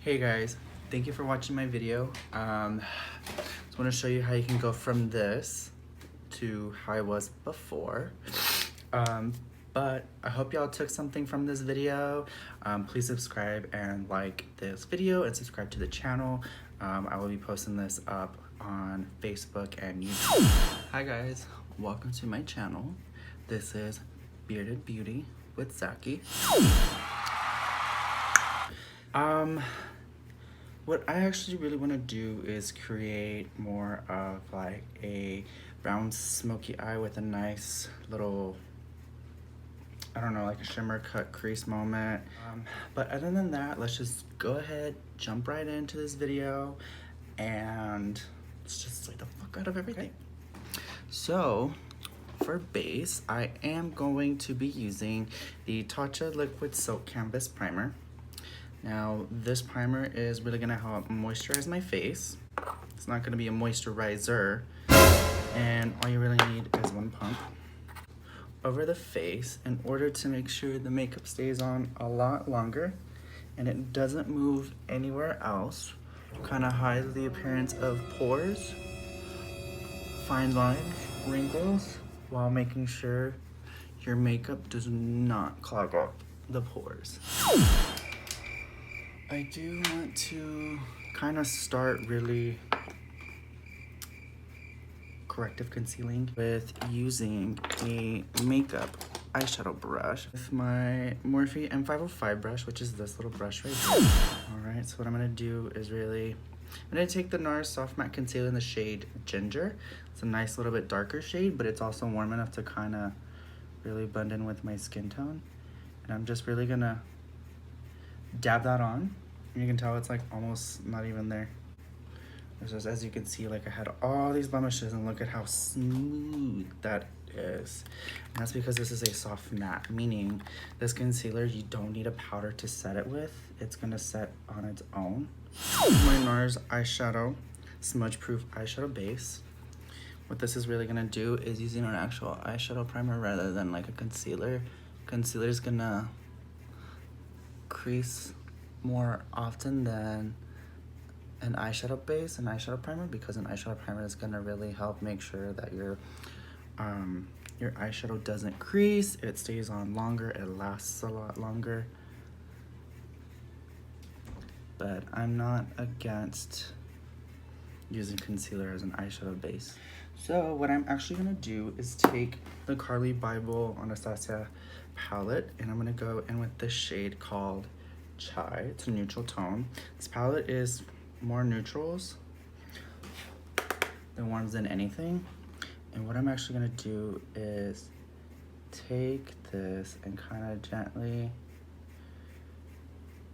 Hey guys, thank you for watching my video. Just want to show you how you can go from this to how I was before. But I hope y'all took something from this video. Please subscribe and like this video and subscribe to the channel. I will be posting this up on Facebook and YouTube. Hi guys, welcome to my channel. This is Bearded Beauty with Zaki. What I actually really want to do is create more of like a brown smoky eye with a nice little, I don't know, like a shimmer cut crease moment. But other than that, let's just go ahead, jump right into this video, and let's just slay the fuck out of everything. So for base, I am going to be using the Tatcha Liquid Silk Canvas Primer. Now, this primer is really gonna help moisturize my face. It's not gonna be a moisturizer, and all you really need is one pump over the face in order to make sure the makeup stays on a lot longer and it doesn't move anywhere else. Kind of hides the appearance of pores, fine lines, wrinkles, while making sure your makeup does not clog up the pores. I do want to kind of start really corrective concealing with using a makeup eyeshadow brush with my Morphe M505 brush, which is this little brush right here. Alright, so what I'm going to do is I'm going to take the NARS Soft Matte Concealer in the shade Ginger. It's a nice little bit darker shade, but it's also warm enough to kind of really blend in with my skin tone. And I'm just really going to dab that on. You can tell it's like almost not even there. It's just, as you can see, like I had all these blemishes, and look at how smooth that is. And that's because this is a soft matte, meaning this concealer, you don't need a powder to set it with. It's gonna set on its own. My NARS eyeshadow, smudge proof eyeshadow base. What this is really gonna do is using an actual eyeshadow primer rather than like a concealer. Concealer is gonna crease more often than an eyeshadow base, an eyeshadow primer, because an eyeshadow primer is gonna really help make sure that your eyeshadow doesn't crease, it stays on longer, it lasts a lot longer. But I'm not against using concealer as an eyeshadow base. So what I'm actually gonna do is take the Carly Bible Anastasia palette, and I'm gonna go in with this shade called Chai. It's a neutral tone. This palette is more neutrals than warms than anything. And what I'm actually gonna do is take this and kind of gently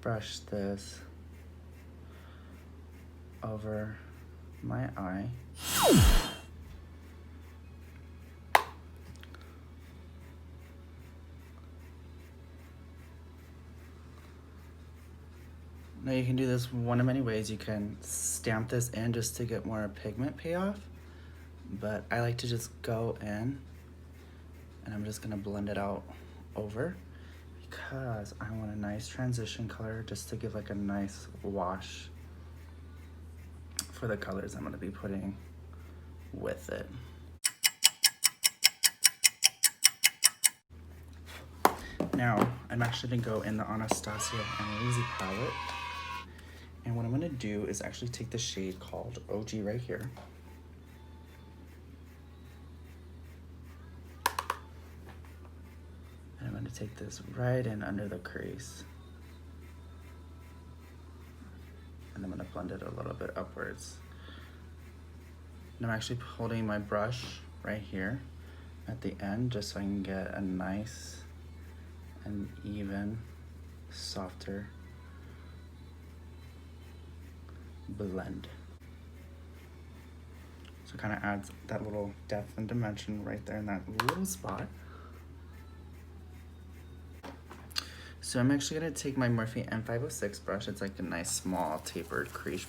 brush this over my eye. Now you can do this one of many ways. You can stamp this in just to get more pigment payoff, but I like to just go in and I'm just gonna blend it out over because I want a nice transition color just to give like a nice wash for the colors I'm gonna be putting with it. Now, I'm actually gonna go in the Anastasia Amrezy palette. And what I'm gonna do is actually take the shade called OG right here. And I'm gonna take this right in under the crease. And I'm gonna blend it a little bit upwards. And I'm actually holding my brush right here at the end just so I can get a nice and even, softer blend. So it kind of adds that little depth and dimension right there in that little spot. So I'm actually gonna take my Morphe M506 brush. It's like a nice small tapered crease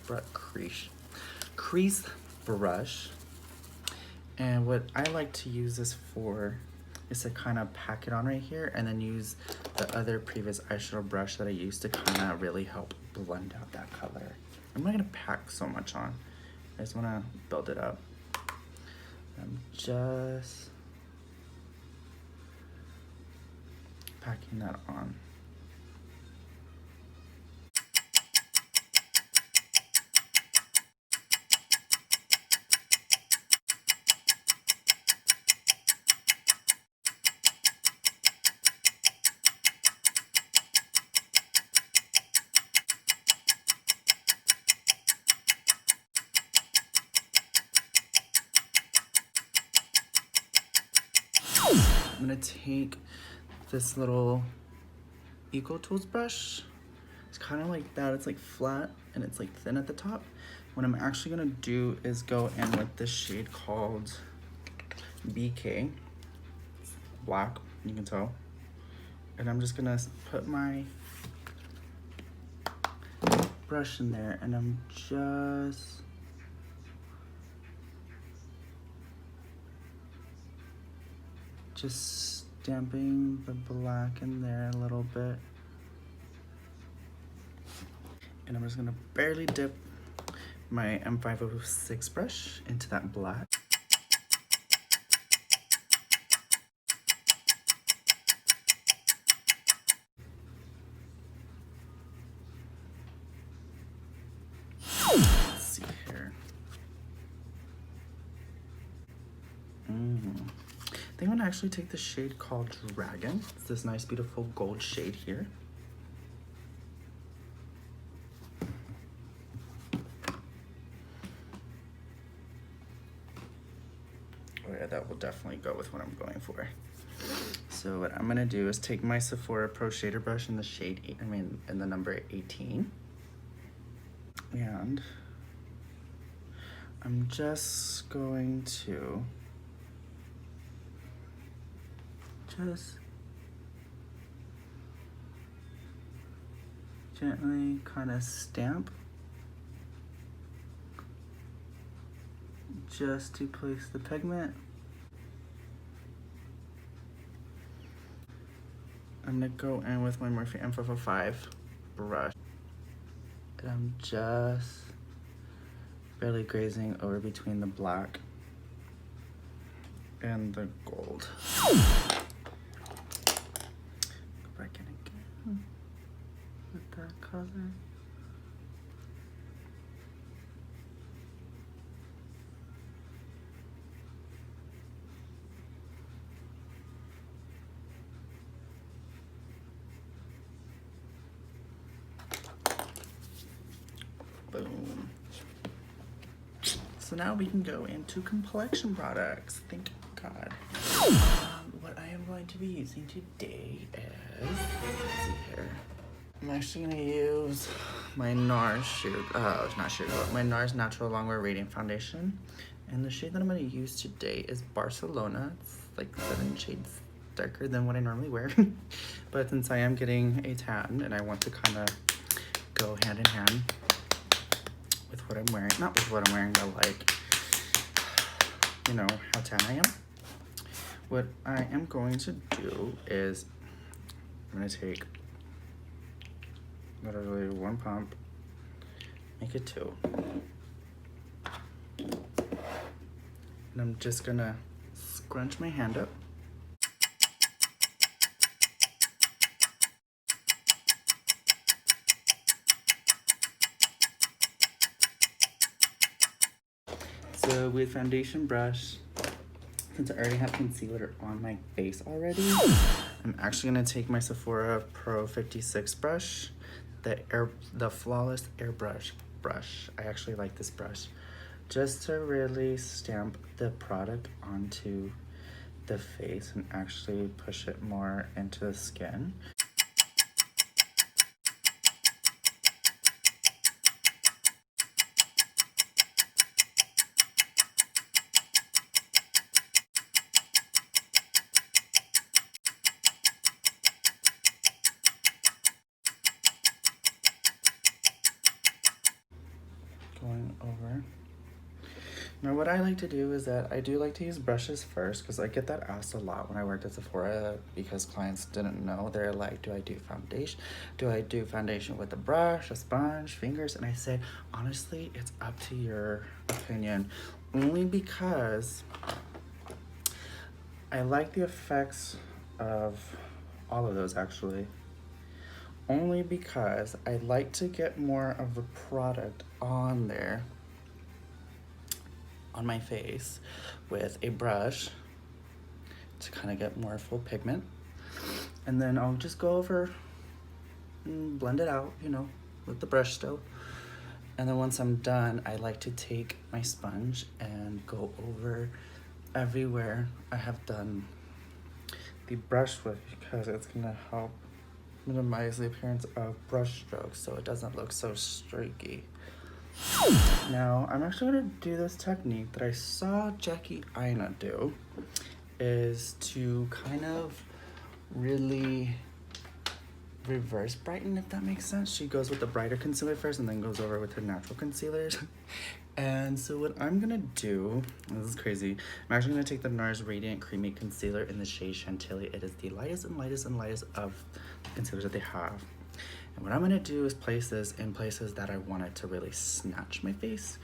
brush. And what I like to use this for is to kind of pack it on right here and then use the other previous eyeshadow brush that I used to kind of really help blend out that color. I'm not gonna pack so much on. I just wanna build it up. I'm just packing that on. I'm gonna take this little Eco Tools brush. It's kind of like that. It's like flat and it's like thin at the top. What I'm actually gonna do is go in with this shade called BK. It's black, you can tell. And I'm just gonna put my brush in there and I'm just stamping the black in there a little bit. And I'm just gonna barely dip my M506 brush into that black. Let's see here. I think I'm gonna actually take the shade called Dragon. It's this nice, beautiful gold shade here. Oh yeah, that will definitely go with what I'm going for. So what I'm gonna do is take my Sephora Pro Shader brush in the shade, in the number 18. And I'm just going to gently kind of stamp just to place the pigment. I'm gonna go in with my Morphe M505 brush. And I'm just barely grazing over between the black and the gold. Go back in again with that color. Boom. So now we can go into complexion products. Thank God. What I am going to be using today is, let's see here. I'm actually gonna use my NARS my NARS Natural Longwear Radiant Foundation. And the shade that I'm gonna use today is Barcelona. It's like 7 shades darker than what I normally wear. But since I am getting a tan and I want to kind of go hand in hand with what I'm wearing, not with what I'm wearing, but like, you know, how tan I am. What I am going to do is I'm gonna take literally 1 pump, make it 2. And I'm just gonna scrunch my hand up. So with foundation brush, since I already have concealer on my face already, I'm actually gonna take my Sephora Pro 56 brush, the Flawless Airbrush brush. I actually like this brush, just to really stamp the product onto the face and actually push it more into the skin. Going over Now, what I like to do is that I do like to use brushes first because I get that asked a lot when I worked at Sephora because clients didn't know. They're like, do I do foundation? Do I do foundation with a brush, a sponge, fingers? And I said, honestly, it's up to your opinion. Only because I like the effects of all of those actually. Only because I like to get more of the product on there on my face with a brush to kind of get more full pigment. And then I'll just go over and blend it out, you know, with the brush still. And then once I'm done, I like to take my sponge and go over everywhere I have done the brush with because it's gonna help minimize the appearance of brush strokes so it doesn't look so streaky. Now, I'm actually gonna do this technique that I saw Jackie Aina do, is to kind of really reverse brighten, if that makes sense. She goes with the brighter concealer first and then goes over with her natural concealers. And so what I'm gonna do, this is crazy, I'm actually gonna take the NARS Radiant Creamy Concealer in the shade Chantilly. It is the lightest and lightest and lightest of the concealers that they have. And what I'm gonna do is place this in places that I want it to really snatch my face.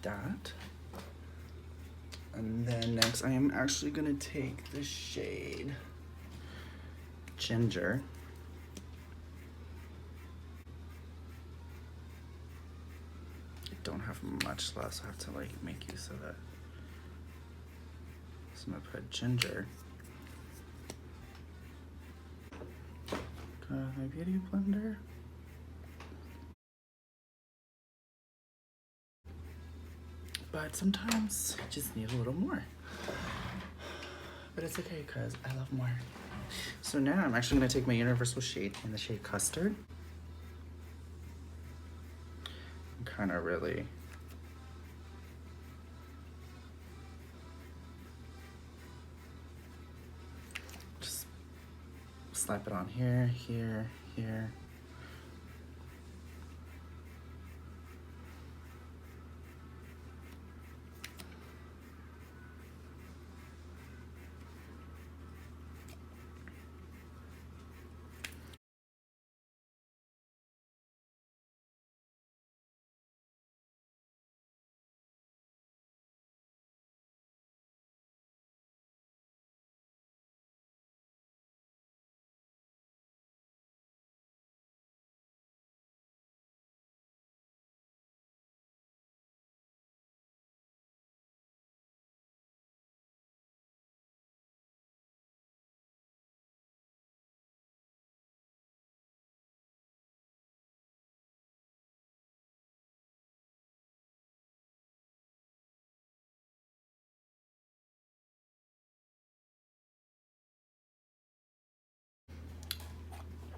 That. And then next I am actually gonna take the shade Ginger. I don't have much left, so I have to like make use of it. So I'm gonna put Ginger. Got my beauty blender. But sometimes you just need a little more. But it's okay because I love more. So now I'm actually gonna take my universal shade in the shade Custard. And kind of really just slap it on here, here, here.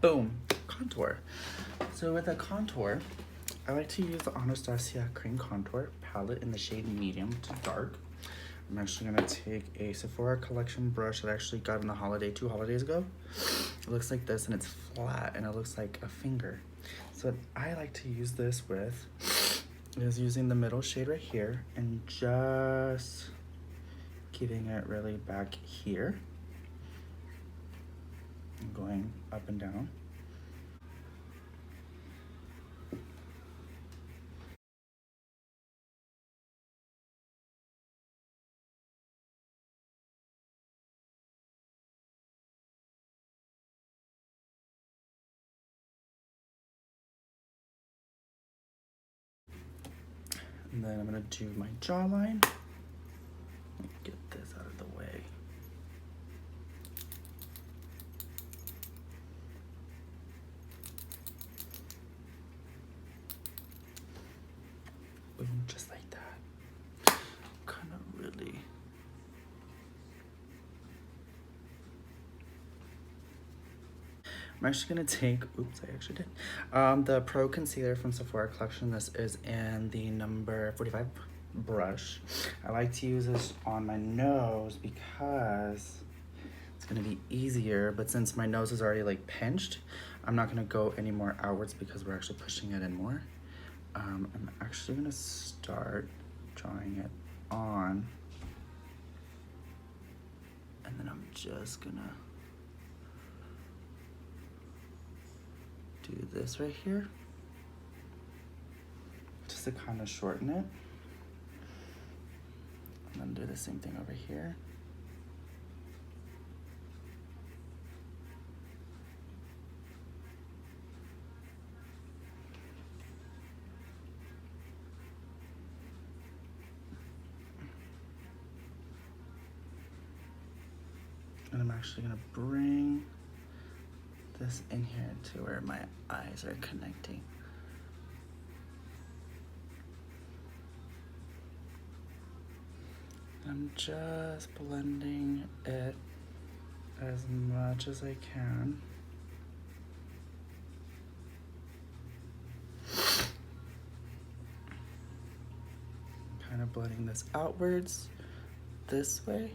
Boom, contour. So with a contour, I like to use the Anastasia Cream Contour palette in the shade medium to dark. I'm actually gonna take a Sephora collection brush that I actually got in the holiday 2 holidays ago. It looks like this and it's flat and it looks like a finger. So what I like to use this with is using the middle shade right here and just keeping it really back here. And going up and down. And then I'm gonna do my jawline. Get this out of the way. Boom, just like that. Kind of really. I'm actually gonna take, oops, I actually did. The Pro Concealer from Sephora collection. This is in the number 45. brush. I like to use this on my nose because it's gonna be easier, but since my nose is already like pinched, I'm not gonna go any more outwards because we're actually pushing it in more. I'm actually gonna start drawing it on, and then I'm just gonna do this right here, just to kind of shorten it. And then do the same thing over here. And I'm actually gonna bring this in here to where my eyes are connecting. I'm just blending it as much as I can. Kind of blending this outwards this way.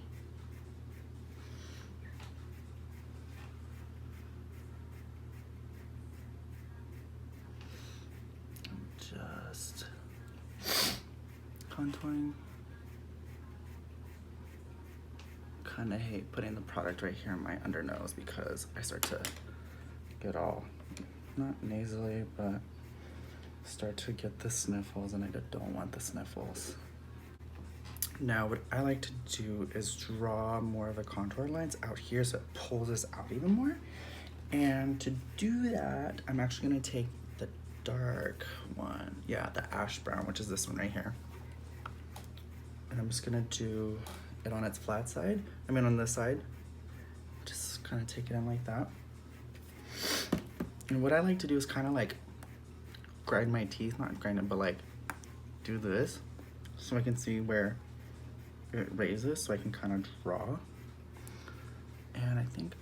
I'm just contouring. Kind of hate putting the product right here in my under nose because I start to get all, not nasally, but start to get the sniffles, and I don't want the sniffles. Now what I like to do is draw more of the contour lines out here so it pulls this out even more. And to do that, I'm actually gonna take the dark one, yeah, the ash brown, which is this one right here. And I'm just gonna do it on its flat side. I mean on this side. Just kind of take it in like that. And what I like to do is kind of like grind my teeth, not grind it, but like do this so I can see where it raises, so I can kind of draw. And I think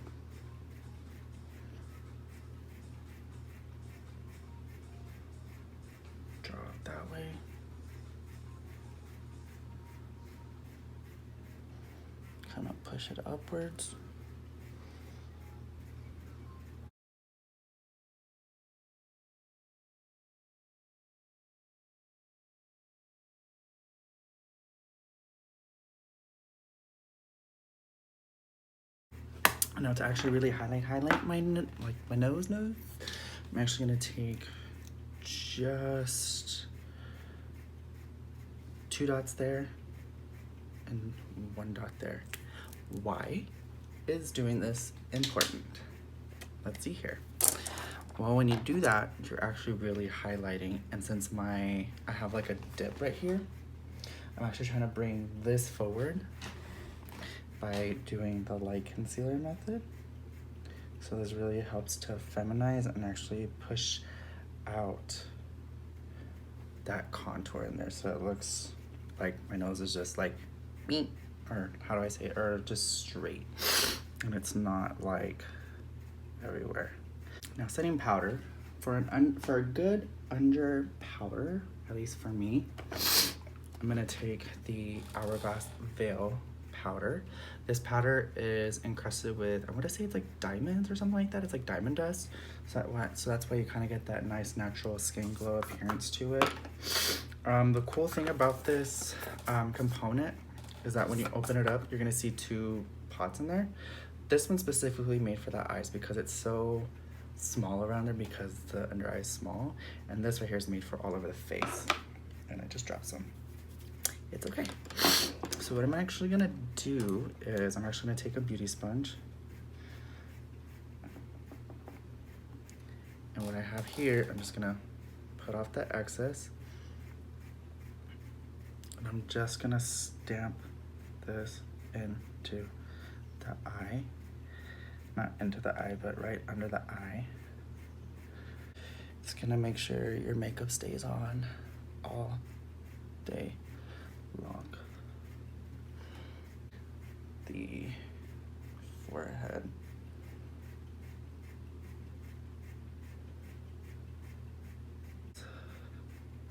draw it that way. Kind of push it upwards. Now to actually really highlight my my nose, I'm actually gonna take just 2 dots there and 1 dot there. Why is doing this important? Let's see here. Well, when you do that, you're actually really highlighting, and since I have like a dip right here, I'm actually trying to bring this forward by doing the light concealer method. So this really helps to feminize and actually push out that contour in there, so it looks like my nose is just like me, or how do I say it, or just straight, and it's not like everywhere. Now setting powder, for a good under powder, at least for me, I'm gonna take the Hourglass Veil powder. This powder is encrusted with, I want to say it's like diamonds or something like that. It's like diamond dust. So that's why you kind of get that nice natural skin glow appearance to it. The cool thing about this component is that when you open it up, you're gonna see 2 pots in there. This one's specifically made for the eyes because it's so small around there because the under eye is small. And this right here is made for all over the face. And I just dropped some. It's okay. So what I'm actually gonna do is I'm actually gonna take a beauty sponge. And what I have here, I'm just gonna put off the excess. And I'm just gonna stamp this into the eye. Not into the eye, but right under the eye. It's gonna make sure your makeup stays on all day long. The forehead.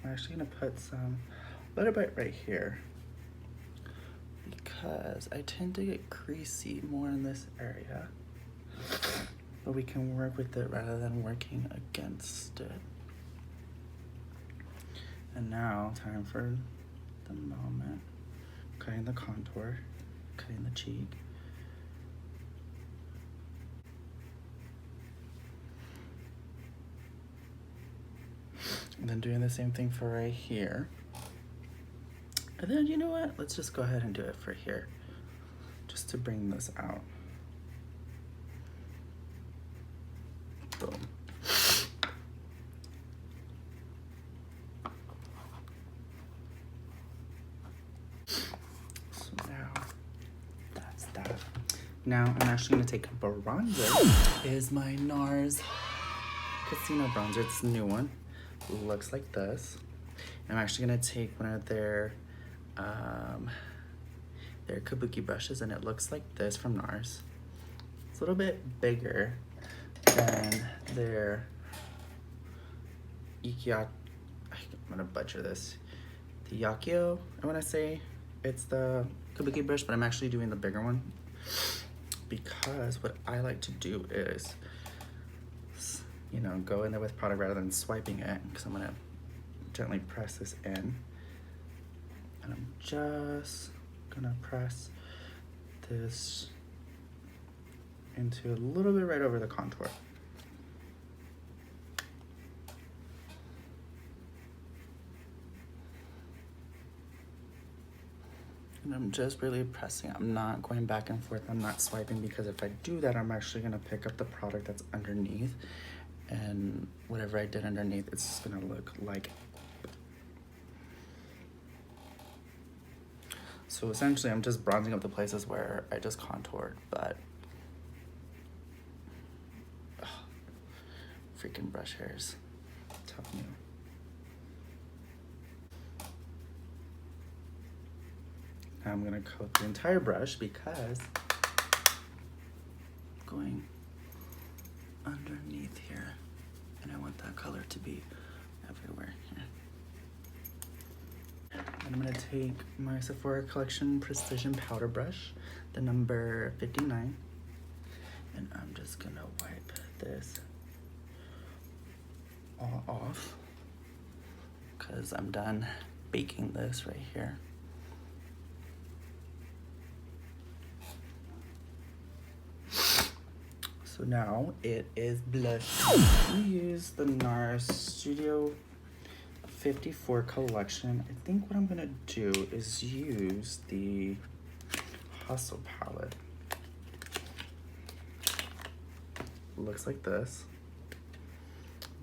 I'm actually gonna put some little bit right here, because I tend to get creasy more in this area, but we can work with it rather than working against it. And now, time for the moment. Cutting the contour, cutting the cheek. And then doing the same thing for right here. And then, you know what? Let's just go ahead and do it for here, just to bring this out. Boom. So now, that's that. Now I'm actually gonna take a bronzer. Is my NARS Casino bronzer. It's a new one. Looks like this. I'm actually gonna take one of their kabuki brushes, and it looks like this from NARS. It's a little bit bigger than their I'm gonna butcher this. The Yakio, I wanna say it's the kabuki brush, but I'm actually doing the bigger one because what I like to do is, you know, go in there with product rather than swiping it, because I'm gonna gently press this in. And I'm just gonna press this into a little bit right over the contour. And I'm just really pressing. I'm not going back and forth. I'm not swiping, because if I do that, I'm actually gonna pick up the product that's underneath, and whatever I did underneath, it's just gonna look like. So essentially, I'm just bronzing up the places where I just contoured, but freaking brush hairs, I'm telling you. Now I'm gonna coat the entire brush, because I'm going underneath here, and I want that color to be everywhere here. And I'm gonna take my Sephora Collection Precision Powder Brush, the number 59, and I'm just gonna wipe this all off, because I'm done baking this right here. So now it is blush. We use the NARS Studio 54 collection. I think what I'm gonna do is use the Hustle palette. Looks like this.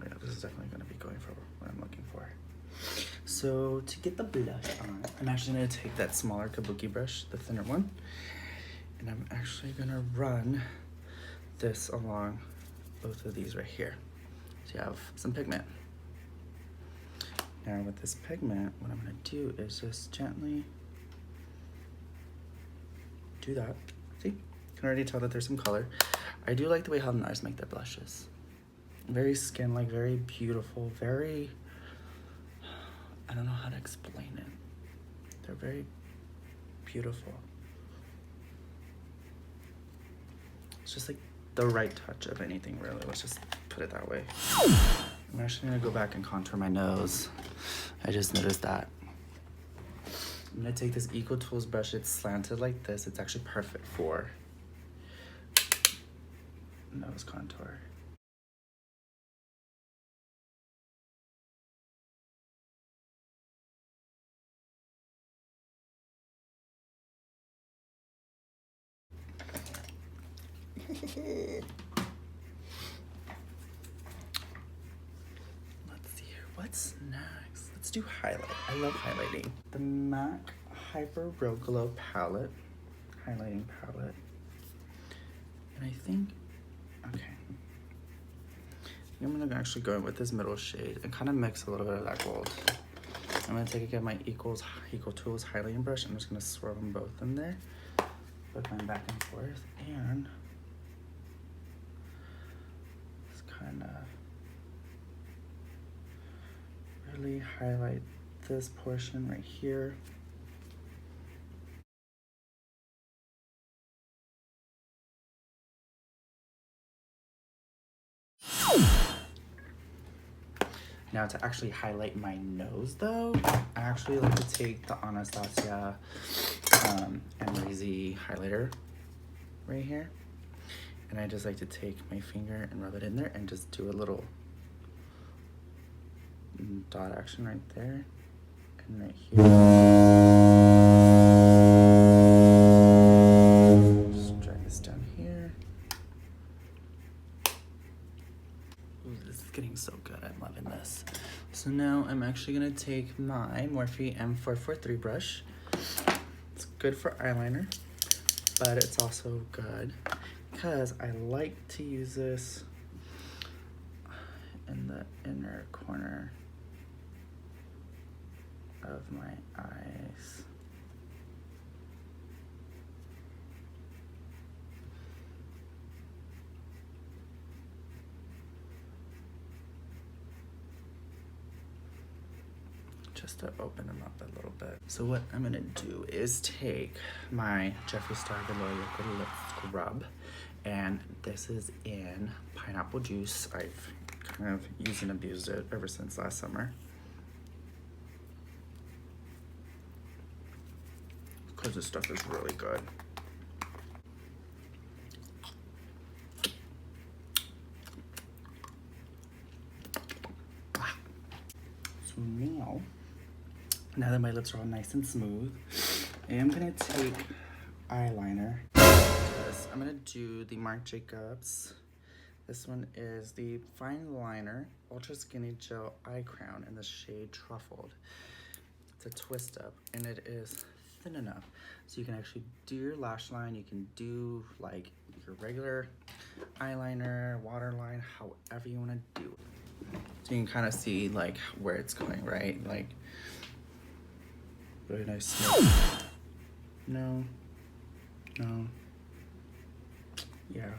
Yeah, this is definitely gonna be going for what I'm looking for. So to get the blush on, I'm actually gonna take that smaller kabuki brush, the thinner one, and I'm actually gonna run this along both of these right here, so you have some pigment. Now with this pigment, what I'm gonna do is just gently do that. See, you can already tell that there's some color. I do like the way how NARS make their blushes. Very skin-like, very beautiful, very, I don't know how to explain it. They're very beautiful. It's just like the right touch of anything, really. Let's just put it that way. I'm actually gonna go back and contour my nose. I just noticed that. I'm gonna take this Eco Tools brush. It's slanted like this. It's actually perfect for nose contour. Let's see here. What's next? Let's do highlight. I love highlighting. The MAC Hyper Real Glow palette, highlighting palette. And I think, okay. I'm gonna actually go in with this middle shade and kind of mix a little bit of that gold. I'm gonna take again my Eco Tools highlighting brush. I'm just gonna swirl them both in there, but going back and forth, and just kind of really highlight this portion right here. Now to actually highlight my nose though, I actually like to take the Anastasia Amrezy highlighter right here. And I just like to take my finger and rub it in there and just do a little dot action right there and right here. Just drag this down here. Ooh, this is getting so good. I'm loving this. So now I'm actually gonna take my Morphe M443 brush. It's good for eyeliner, but it's also good because I like to use this in the inner corner of my eyes. Just to open them up a little bit. So what I'm gonna do is take my Jeffree Star Velour Liquid Lip Scrub, and this is in pineapple juice. I've kind of used and abused it ever since last summer, because this stuff is really good. So now that my lips are all nice and smooth, I am gonna take eyeliner. I'm gonna do the Marc Jacobs. This one is the Fine Liner Ultra Skinny Gel Eye Crown in the shade Truffled. It's a twist up and it is thin enough so you can actually do your lash line. You can do like your regular eyeliner, waterline, however you want to do it. So you can kind of see like where it's going, right? Like really nice smoke. No. Yeah.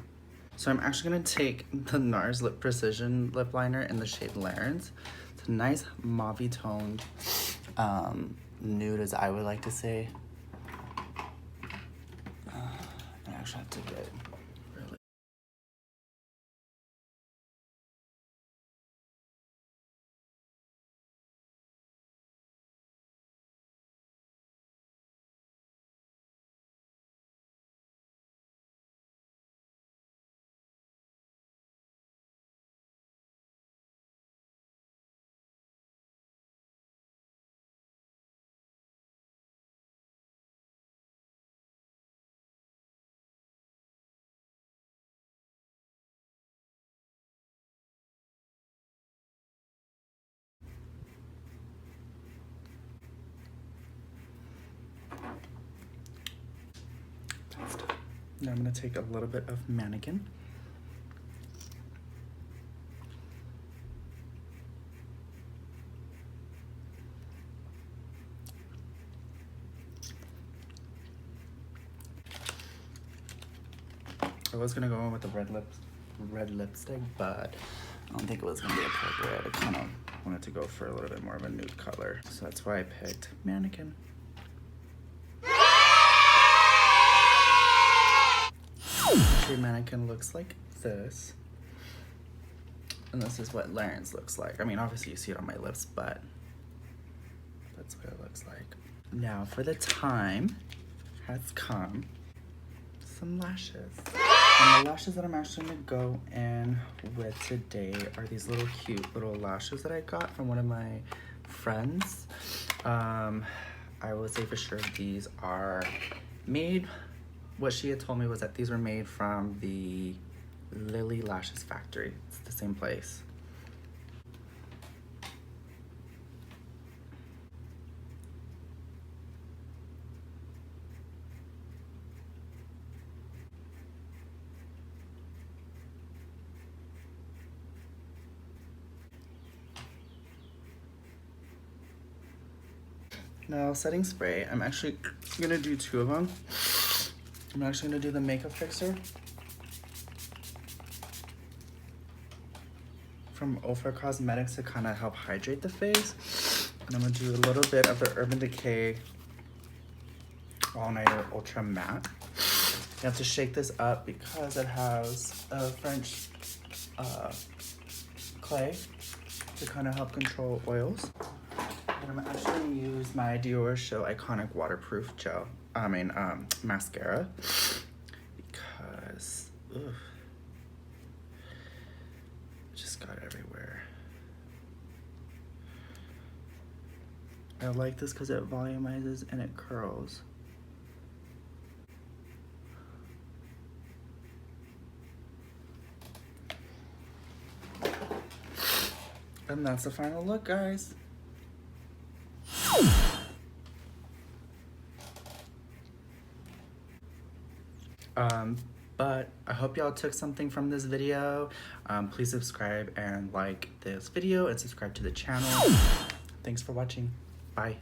So I'm actually gonna take the NARS Lip Precision Lip Liner in the shade Larens. It's a nice mauve toned nude, as I would like to say. I actually have to get really. Now I'm gonna take a little bit of Mannequin. I was gonna go in with the red lipstick, but I don't think it was gonna be appropriate. I kind of wanted to go for a little bit more of a nude color, so that's why I picked Mannequin. Mannequin looks like this, and this is what Larens looks like. I mean, obviously you see it on my lips, but that's what it looks like. Now for the time has come, some lashes. And the lashes that I'm actually gonna go in with today are these little cute little lashes that I got from one of my friends. I will say for sure these are made. What she had told me was that these were made from the Lily Lashes Factory. It's the same place. Now, setting spray, I'm actually gonna do 2 of them. I'm actually gonna do the makeup fixer from Ofra Cosmetics to kind of help hydrate the face. And I'm gonna do a little bit of the Urban Decay All Nighter Ultra Matte. You have to shake this up because it has a French clay to kind of help control oils. And I'm actually gonna use my Dior Show Iconic Waterproof Gel, mascara, because, ugh, it just got everywhere. I like this because it volumizes and it curls. And that's the final look, guys. But I hope y'all took something from this video. Please subscribe and like this video and subscribe to the channel. Thanks for watching. Bye.